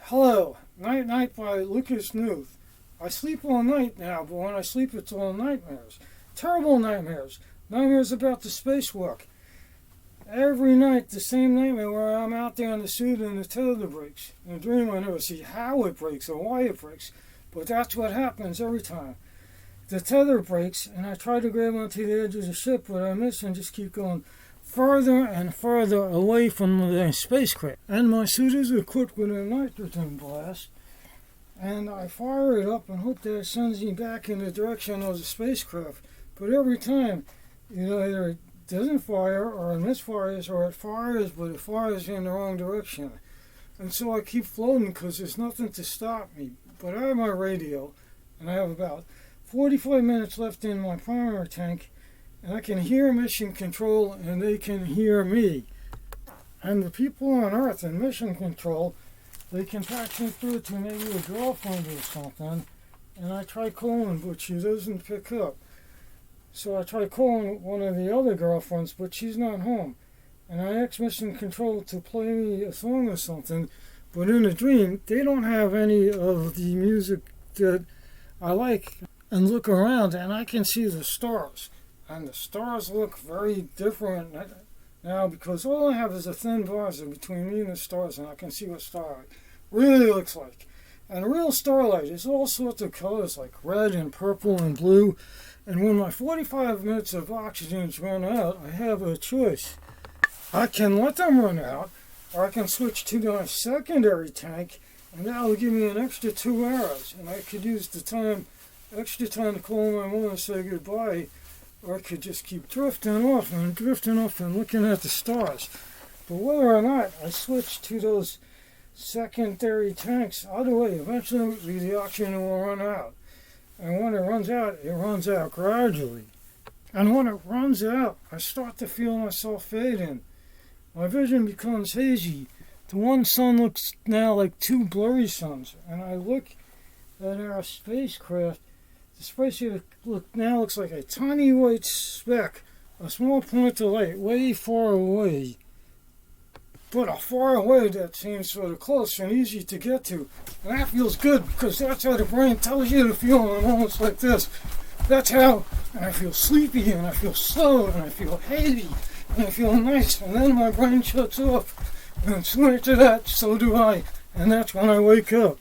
Hello, Night Night by Lucas Newth. I sleep all night now, but when I sleep it's all nightmares. Terrible nightmares. Nightmares about the spacewalk. Every night the same nightmare where I'm out there in the suit and the tether breaks. In a dream I never see how it breaks or why it breaks, but that's what happens every time. The tether breaks and I try to grab onto the edge of the ship, but I miss and just keep going further and further away from the spacecraft. And my suit is equipped with a nitrogen blast, and I fire it up and hope that it sends me back in the direction of the spacecraft. But every time, it either doesn't fire, or it misfires, or it fires, but it fires in the wrong direction. And so I keep floating because there's nothing to stop me. But I have my radio, and I have about 45 minutes left in my primary tank, and I can hear Mission Control, and they can hear me. And the people on Earth in Mission Control, they can patch me through to maybe a girlfriend or something, and I try calling, but she doesn't pick up. So I try calling one of the other girlfriends, but she's not home. And I ask Mission Control to play me a song or something, but in a dream, they don't have any of the music that I like. And look around, and I can see the stars. And the stars look very different now because all I have is a thin visor between me and the stars, and I can see what starlight really looks like. And real starlight is all sorts of colors like red and purple and blue. And when my 45 minutes of oxygen's run out, I have a choice. I can let them run out, or I can switch to my secondary tank, and that'll give me an extra 2 hours. And I could use the extra time to call my mom and say goodbye, or I could just keep drifting off and looking at the stars. But whether or not I switch to those secondary tanks, either way, eventually the oxygen will run out. And when it runs out gradually. And when it runs out, I start to feel myself fading. My vision becomes hazy. The one sun looks now like 2 blurry suns. And I look at our spacecraft. The spaceship now looks like a tiny white speck, a small point of light way far away. But a far away that seems sort of close and easy to get to. And that feels good because that's how the brain tells you to feel. I'm almost like this. That's how. And I feel sleepy and I feel slow and I feel hazy and I feel nice. And then my brain shuts off. And soon after that, so do I. And that's when I wake up.